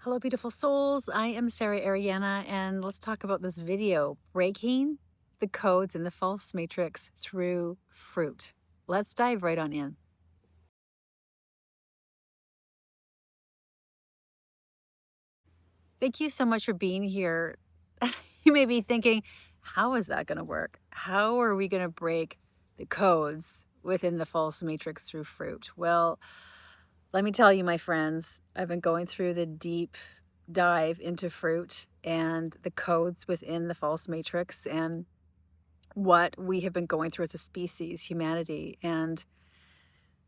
Hello, beautiful souls. I am Saraharyana, and let's talk about this video breaking the codes in the false matrix through fruit. Let's dive right on in. Thank you so much for being here. You may be thinking, how is that going to work? How are we going to break the codes within the false matrix through fruit? Well, let me tell you, my friends, I've been going through the deep dive into fruit and the codes within the false matrix and what we have been going through as a species, humanity. And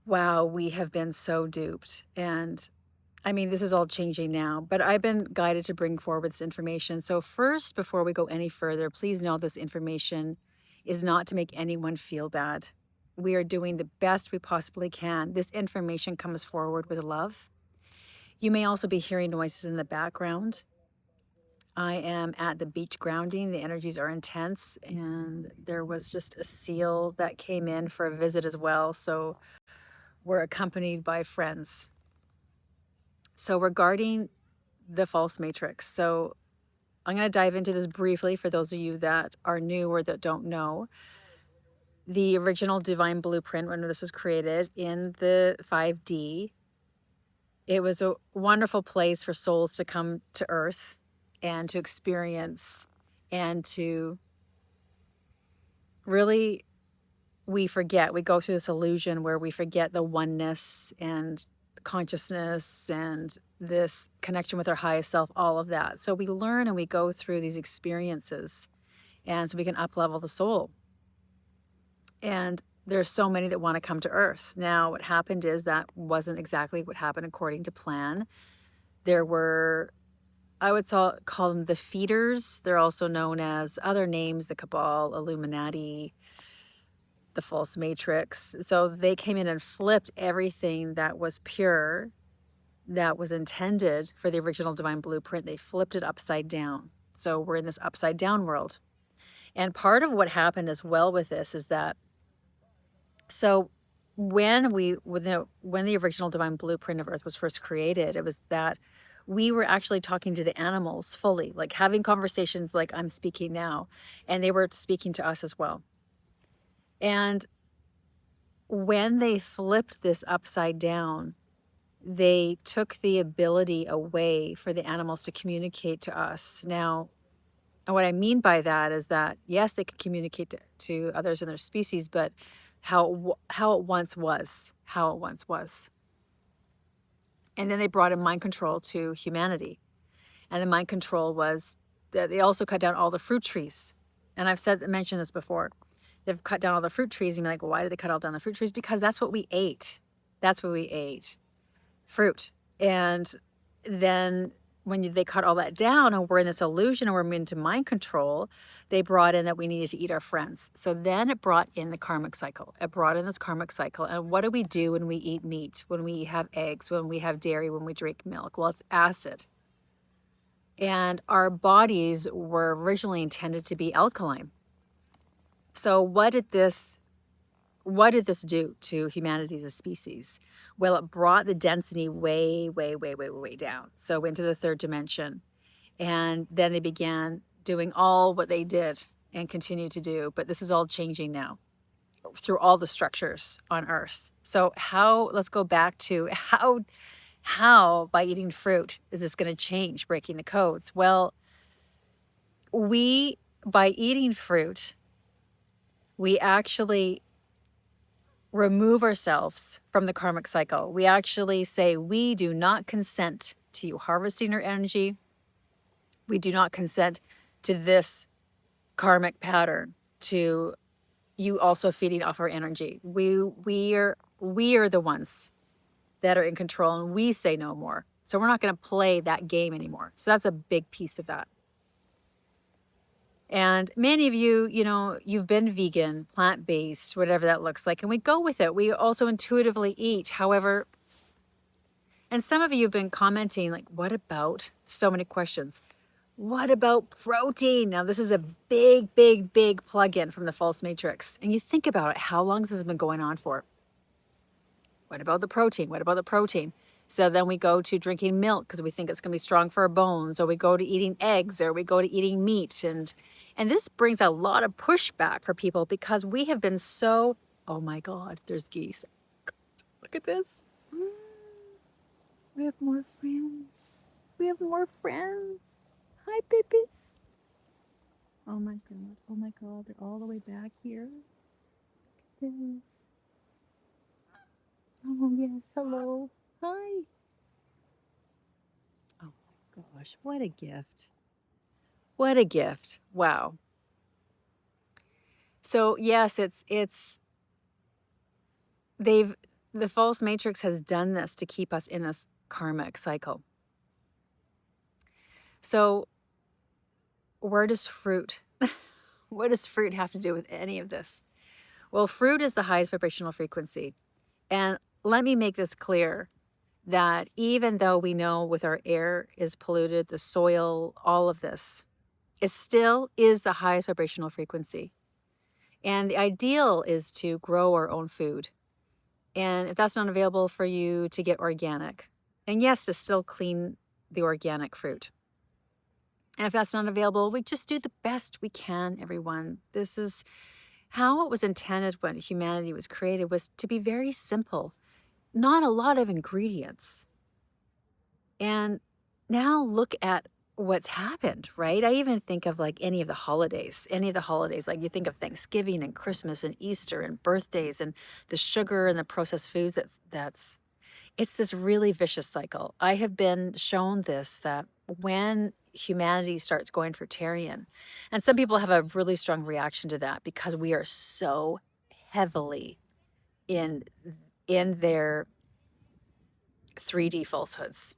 wow, we have been so duped. And I mean, this is all changing now, but I've been guided to bring forward this information. So, first, before we go any further, please know this information is not to make anyone feel bad. We are doing the best we possibly can. This information comes forward with love. You may also be hearing noises in the background. I am at the beach grounding. The energies are intense, and there was just a seal that came in for a visit as well. So we're accompanied by friends. So, regarding the false matrix, so I'm going to dive into this briefly for those of you that are new or that don't know. The original divine blueprint, when this was created in the 5D, it was a wonderful place for souls to come to earth and to experience and to really, we go through this illusion where we forget the oneness and consciousness and this connection with our highest self, all of that. So we learn and we go through these experiences, and so we can up level the soul. And there's so many that want to come to earth. Now, what happened is that wasn't exactly what happened according to plan. There were, I would call them the feeders. They're also known as other names, the Cabal, Illuminati, the false matrix. So they came in and flipped everything that was pure, that was intended for the original divine blueprint. They flipped it upside down. So we're in this upside down world. And part of what happened as well with this is that, so when the original divine blueprint of earth was first created, it was that we were actually talking to the animals fully, like having conversations like I'm speaking now, and they were speaking to us as well. And when they flipped this upside down, they took the ability away for the animals to communicate to us. Now, what I mean by that is that, yes, they could communicate to others in their species, but how it once was. And then they brought in mind control to humanity. And the mind control was that they also cut down all the fruit trees. And I've mentioned this before. They've cut down all the fruit trees. And you're like, well, why did they cut all down the fruit trees? Because that's what we ate. Fruit. And then when they cut all that down and we're in this illusion and we're into mind control, they brought in that we needed to eat our friends. So then it brought in the karmic cycle. It brought in this karmic cycle. And what do we do when we eat meat, when we have eggs, when we have dairy, when we drink milk? Well, it's acid. And our bodies were originally intended to be alkaline. So what did this do to humanity as a species? Well, it brought the density way, way, way, way, way down. So into the third dimension. And then they began doing all what they did and continue to do. But this is all changing now through all the structures on Earth. So let's go back to how by eating fruit is this going to change, breaking the codes? Well, by eating fruit, we actually remove ourselves from the karmic cycle. We actually say, we do not consent to you harvesting our energy. We do not consent to this karmic pattern, to you also feeding off our energy. We are the ones that are in control, and we say no more. So we're not going to play that game anymore. So that's a big piece of that. And many of you, you've been vegan, plant-based, whatever that looks like, and we go with it. We also intuitively eat. However, and some of you have been commenting, like, what about, so many questions, what about protein? Now, this is a big, big, big plug-in from the false matrix. And you think about it, how long has this been going on for? What about the protein? So then we go to drinking milk because we think it's going to be strong for our bones, or we go to eating eggs, or we go to eating meat. And this brings a lot of pushback for people because we have been so, oh my God, there's geese. Look at this. We have more friends. We have more friends. Hi, babies. Oh my God. Oh my God. They're all the way back here. Look at this. Oh, yes. Hello. Hi. Oh my gosh. What a gift. What a gift. Wow. So, yes, they've, the false matrix has done this to keep us in this karmic cycle. So, where does fruit, what does fruit have to do with any of this? Well, fruit is the highest vibrational frequency. And let me make this clear that even though we know with our air is polluted, the soil, all of this, it still is the highest vibrational frequency. And the ideal is to grow our own food. And if that's not available for you, to get organic. And yes, to still clean the organic fruit. And if that's not available, we just do the best we can, everyone. This is how it was intended when humanity was created, was to be very simple, not a lot of ingredients. And now look at what's happened, right? I even think of like any of the holidays, like you think of Thanksgiving and Christmas and Easter and birthdays and the sugar and the processed foods. It's this really vicious cycle. I have been shown this, that when humanity starts going fruitarian, and some people have a really strong reaction to that because we are so heavily in their 3D falsehoods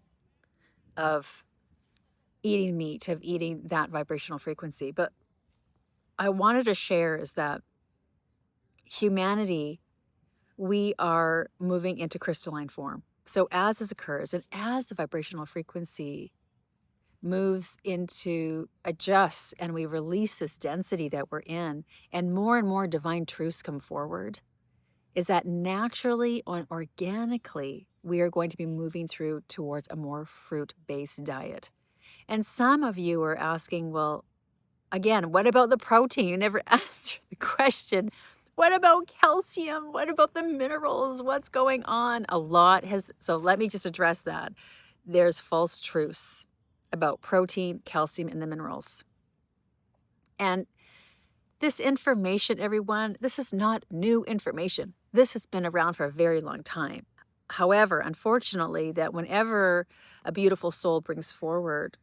of eating meat, of eating that vibrational frequency. But I wanted to share is that humanity, we are moving into crystalline form. So as this occurs, and as the vibrational frequency moves into adjusts and we release this density that we're in, and more divine truths come forward, is that naturally and organically, we are going to be moving through towards a more fruit-based diet. And some of you are asking, well, again, what about the protein? You never answered the question. What about calcium? What about the minerals? What's going on? A lot has, so let me just address that. There's false truths about protein, calcium, and the minerals. And this information, everyone, this is not new information. This has been around for a very long time. However, unfortunately, that whenever a beautiful soul brings forward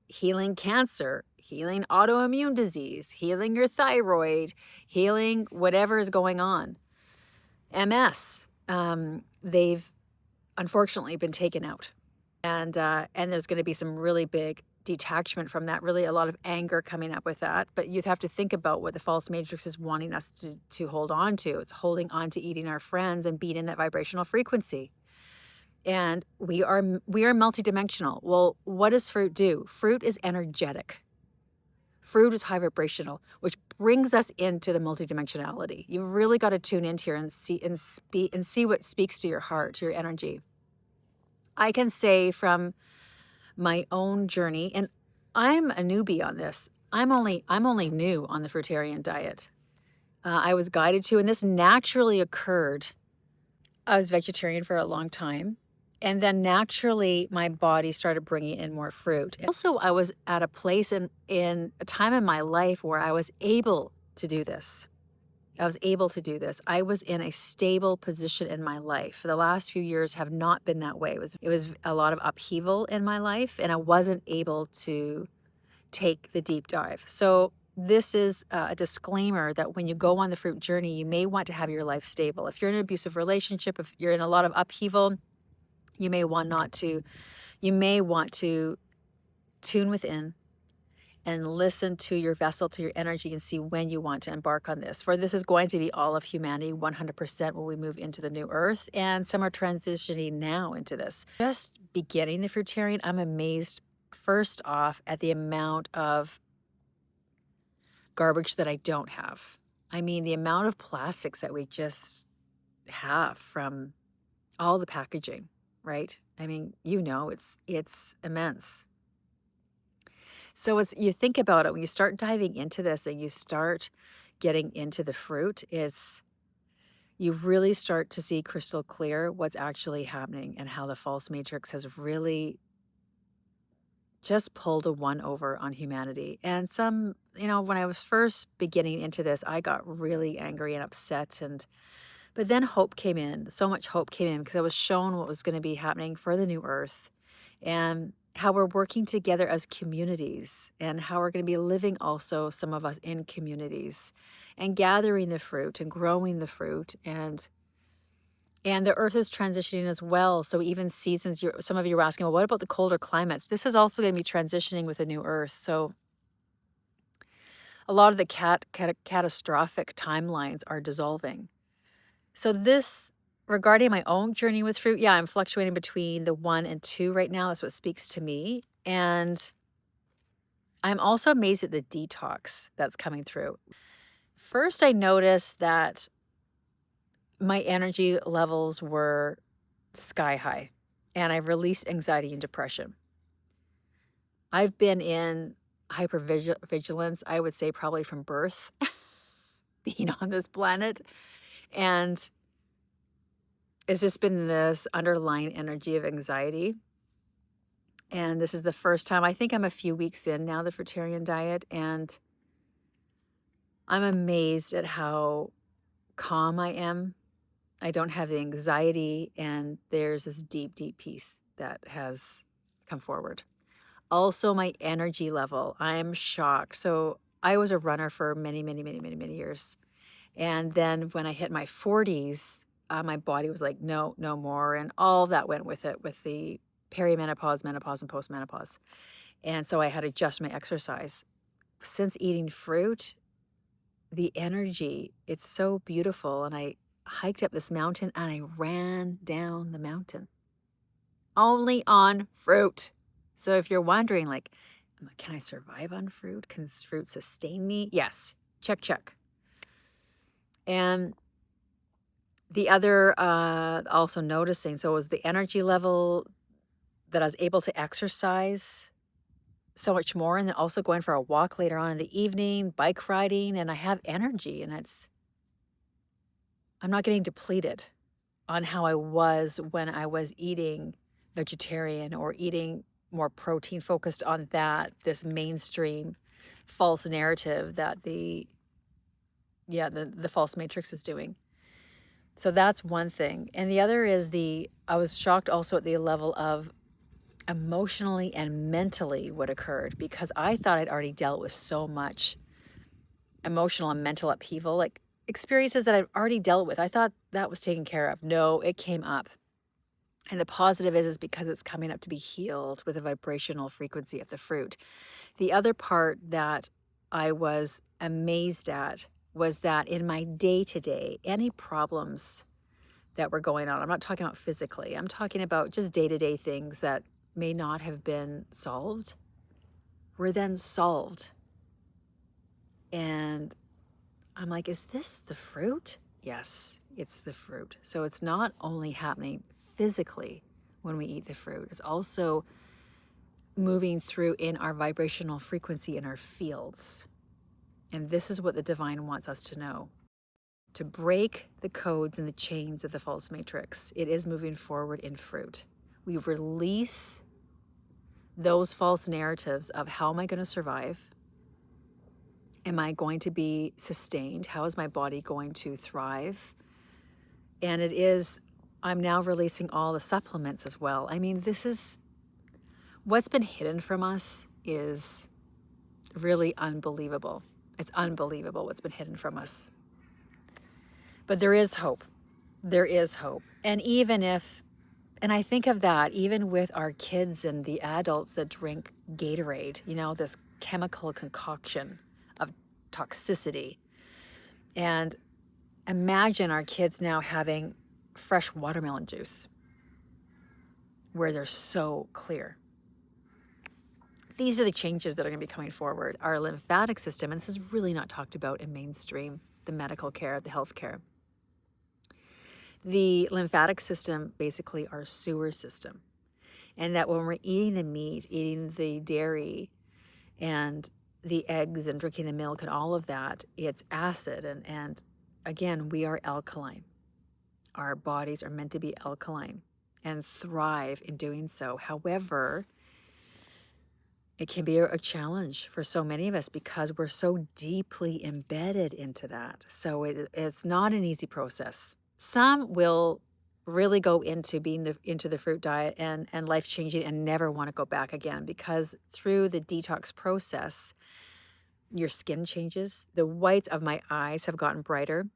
healing cancer, healing autoimmune disease, healing your thyroid, healing whatever is going on, MS, they've unfortunately been taken out. And there's going to be some really big detachment from that, really a lot of anger coming up with that. But you'd have to think about what the false matrix is wanting us to hold on to. It's holding on to eating our friends and being in that vibrational frequency. And we are multidimensional. Well, what does fruit do? Fruit is energetic. Fruit is high vibrational, which brings us into the multidimensionality. You've really got to tune into here and see what speaks to your heart, to your energy. I can say from my own journey, and I'm a newbie on this. I'm only new on the fruitarian diet. I was guided to, and this naturally occurred. I was vegetarian for a long time. And then naturally, my body started bringing in more fruit. Also, I was at a place in a time in my life where I was able to do this. I was in a stable position in my life. The last few years have not been that way. It was a lot of upheaval in my life, and I wasn't able to take the deep dive. So this is a disclaimer that when you go on the fruit journey, you may want to have your life stable. If you're in an abusive relationship, if you're in a lot of upheaval, you may want to tune within and listen to your vessel, to your energy, and see when you want to embark on this. For this is going to be all of humanity, 100% when we move into the new earth, and some are transitioning now into this. Just beginning the fruitarian, I'm amazed, first off, at the amount of garbage that I don't have. I mean, the amount of plastics that we just have from all the packaging, right? I mean, it's immense. So you think about it, when you start diving into this and you start getting into the fruit, you really start to see crystal clear what's actually happening and how the false matrix has really just pulled a one over on humanity. And when I was first beginning into this, I got really angry and upset, but then hope came in. So much hope came in because I was shown what was going to be happening for the new earth and how we're working together as communities and how we're going to be living also, some of us, in communities and gathering the fruit and growing the fruit. And the earth is transitioning as well. So even seasons, some of you were asking, well, what about the colder climates? This is also going to be transitioning with a new earth. So a lot of the catastrophic timelines are dissolving. So this, regarding my own journey with fruit, yeah, I'm fluctuating between the 1 and 2 right now. That's what speaks to me. And I'm also amazed at the detox that's coming through. First, I noticed that my energy levels were sky high, and I released anxiety and depression. I've been in hypervigilance, I would say probably from birth, being on this planet. And it's just been this underlying energy of anxiety. And this is the first time, I think I'm a few weeks in now, the fruitarian diet, and I'm amazed at how calm I am. I don't have the anxiety, and there's this deep, deep peace that has come forward. Also, my energy level, I'm shocked. So I was a runner for many, many, many, many, many years. And then when I hit my 40s, my body was like, no, no more. And all that went with it, with the perimenopause, menopause, and postmenopause. And so I had to adjust my exercise. Since eating fruit, the energy, it's so beautiful. And I hiked up this mountain and I ran down the mountain only on fruit. So if you're wondering, like, can I survive on fruit? Can fruit sustain me? Yes. Check, check. And the other, also noticing, so it was the energy level, that I was able to exercise so much more, and then also going for a walk later on in the evening, bike riding, and I have energy, and I'm not getting depleted on how I was when I was eating vegetarian or eating more protein focused on this mainstream false narrative that the false matrix is doing. So that's one thing. And the other is I was shocked also at the level of emotionally and mentally what occurred, because I thought I'd already dealt with so much emotional and mental upheaval, like experiences that I've already dealt with. I thought that was taken care of. No, it came up. And the positive is because it's coming up to be healed with the vibrational frequency of the fruit. The other part that I was amazed at was that in my day-to-day, any problems that were going on, I'm not talking about physically, I'm talking about just day-to-day things that may not have been solved, were then solved. And I'm like, is this the fruit? Yes, it's the fruit. So it's not only happening physically when we eat the fruit, it's also moving through in our vibrational frequency in our fields. And this is what the divine wants us to know. To break the codes and the chains of the false matrix, it is moving forward in fruit. We release those false narratives of, how am I going to survive? Am I going to be sustained? How is my body going to thrive? And I'm now releasing all the supplements as well. I mean, what's been hidden from us is really unbelievable. It's unbelievable what's been hidden from us. But there is hope. There is hope. And and I think of that even with our kids and the adults that drink Gatorade, this chemical concoction of toxicity. And imagine our kids now having fresh watermelon juice where they're so clear. These are the changes that are going to be coming forward. Our lymphatic system, and this is really not talked about in mainstream, the medical care, the health care. The lymphatic system, basically our sewer system. And that when we're eating the meat, eating the dairy, and the eggs and drinking the milk and all of that, it's acid. And again, we are alkaline. Our bodies are meant to be alkaline and thrive in doing so. However, it can be a challenge for so many of us because we're so deeply embedded into that. So it's not an easy process. Some will really go into being into the fruit diet and life changing and never want to go back again, because through the detox process, your skin changes. The whites of my eyes have gotten brighter.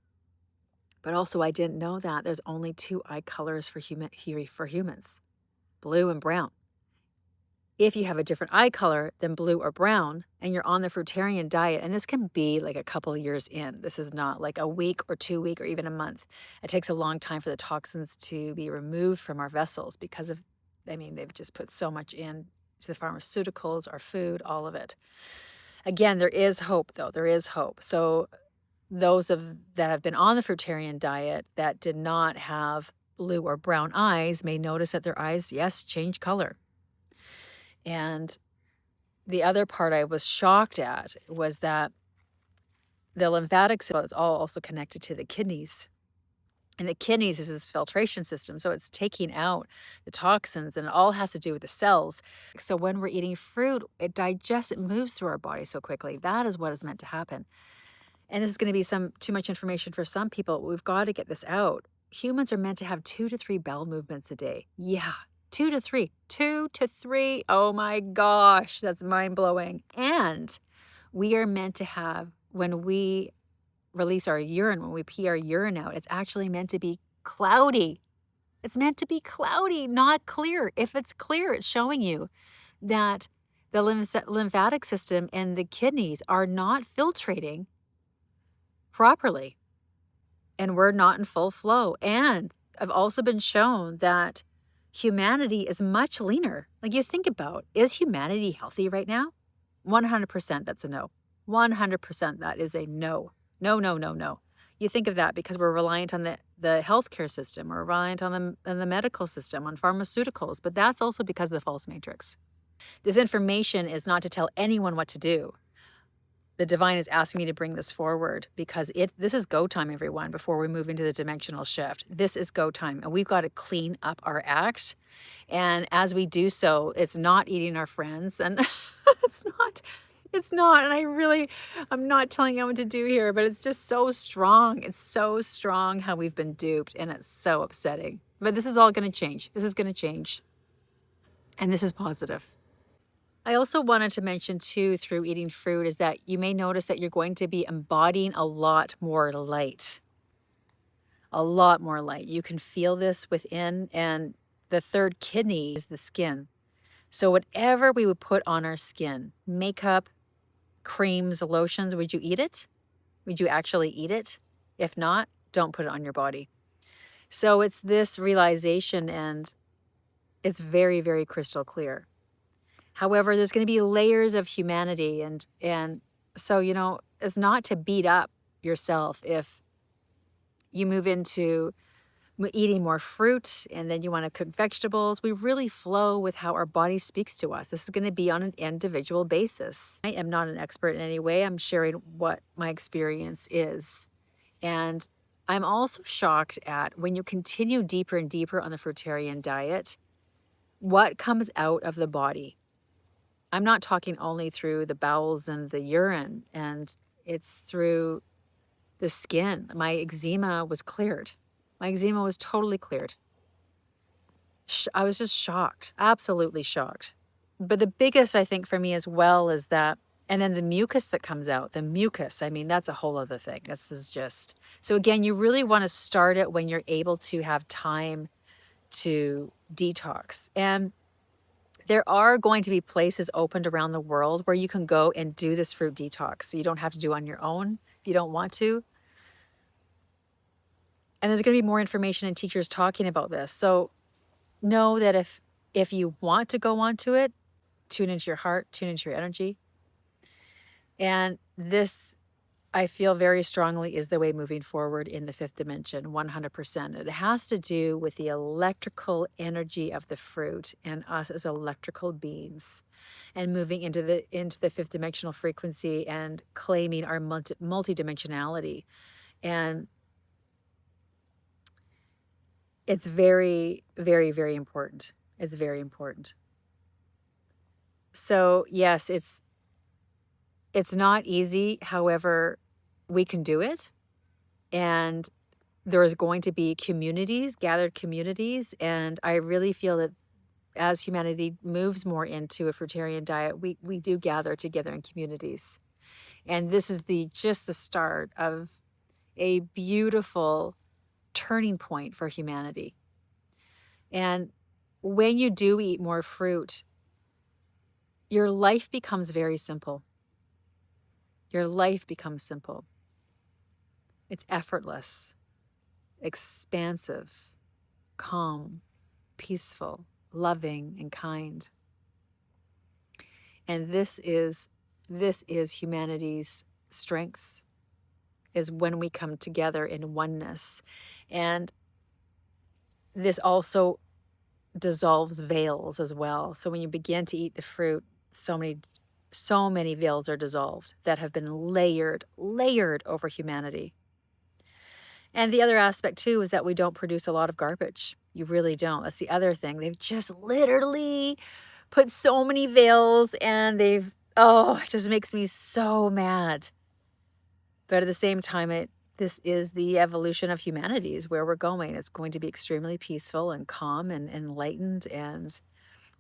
But also, I didn't know that there's only two eye colors for humans, blue and brown. If you have a different eye color than blue or brown and you're on the fruitarian diet, and this can be like a couple of years in, this is not like a week or 2 week or even a month. It takes a long time for the toxins to be removed from our vessels because of, they've just put so much in to the pharmaceuticals, our food, all of it. Again, there is hope though, there is hope. So those that have been on the fruitarian diet that did not have blue or brown eyes may notice that their eyes, yes, change color. And the other part I was shocked at was that the lymphatic system is all also connected to the kidneys. And the kidneys is this filtration system. So it's taking out the toxins, and it all has to do with the cells. So when we're eating fruit, it digests, it moves through our body so quickly. That is what is meant to happen. And this is going to be too much information for some people. We've got to get this out. Humans are meant to have 2 to 3 bowel movements a day. Yeah, 2 to 3. 2 to 3. Oh my gosh, that's mind-blowing. And we are meant to have, when we release our urine, when we pee our urine out, it's actually meant to be cloudy. It's meant to be cloudy, not clear. If it's clear, it's showing you that the lymphatic system and the kidneys are not filtrating properly, and we're not in full flow. And I've also been shown that humanity is much leaner. Like, you think about, is humanity healthy right now? 100% that's a no. 100% that is a no. No, no, no, no. You think of that because we're reliant on the healthcare system, we're reliant on the medical system, on pharmaceuticals, but that's also because of the false matrix. This information is not to tell anyone what to do. The divine is asking me to bring this forward because this is go time, everyone, before we move into the dimensional shift. This is go time, and we've got to clean up our act. And as we do so, it's not eating our friends, and it's not. And I'm not telling you what to do here, but it's just so strong. It's so strong how we've been duped, and it's so upsetting. But this is all going to change. This is going to change. And this is positive. I also wanted to mention too, through eating fruit, is that you may notice that you're going to be embodying a lot more light. A lot more light. You can feel this within, and the third kidney is the skin. So whatever we would put on our skin, makeup, creams, lotions, would you eat it? Would you actually eat it? If not, don't put it on your body. So it's this realization, and it's very, very crystal clear. However, there's going to be layers of humanity, and so, it's not to beat up yourself if you move into eating more fruit and then you want to cook vegetables. We really flow with how our body speaks to us. This is going to be on an individual basis. I am not an expert in any way. I'm sharing what my experience is. And I'm also shocked at, when you continue deeper and deeper on the fruitarian diet, what comes out of the body. I'm not talking only through the bowels and the urine, and it's through the skin. My eczema was cleared. My eczema was totally cleared. I was just shocked, absolutely shocked. But the biggest, I think, for me as well is that, and then the mucus that comes out, that's a whole other thing. This is just, so again, you really want to start it when you're able to have time to detox. And there are going to be places opened around the world where you can go and do this fruit detox. So you don't have to do on your own if you don't want to. And there's going to be more information and teachers talking about this. So know that if you want to go onto it, tune into your heart, tune into your energy. And this I feel very strongly is the way moving forward in the fifth dimension, 100%. It has to do with the electrical energy of the fruit and us as electrical beings, and moving into the fifth dimensional frequency and claiming our multidimensionality. And it's very, very, very important. It's very important. So yes, it's not easy. However, we can do it. And there's going to be communities, gathered communities, and I really feel that as humanity moves more into a fruitarian diet, we do gather together in communities. And this is just the start of a beautiful turning point for humanity. And when you do eat more fruit, your life becomes very simple. Your life becomes simple. It's effortless, expansive, calm, peaceful, loving, and kind. And this is humanity's strengths, is when we come together in oneness. And this also dissolves veils as well. So when you begin to eat the fruit, so many veils are dissolved that have been layered over humanity. And the other aspect too is that we don't produce a lot of garbage. You really don't. That's the other thing. They've just literally put so many veils, and it just makes me so mad. But at the same time, this is the evolution of humanity, is where we're going. It's going to be extremely peaceful and calm and enlightened and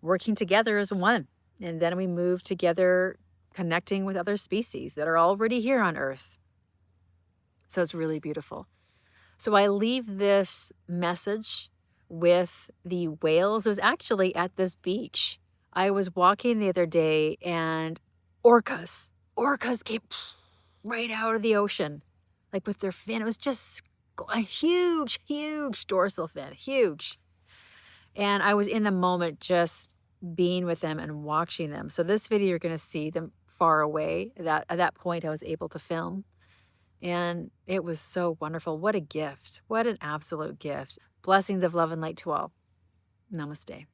working together as one. And then we move together, connecting with other species that are already here on Earth. So it's really beautiful. So I leave this message with the whales. It was actually at this beach. I was walking the other day, and orcas came right out of the ocean, like with their fin. It was just a huge, huge dorsal fin, huge. And I was in the moment just being with them and watching them. So this video, you're going to see them far away. At that point, I was able to film. And it was so wonderful. What a gift. What an absolute gift. Blessings of love and light to all. Namaste.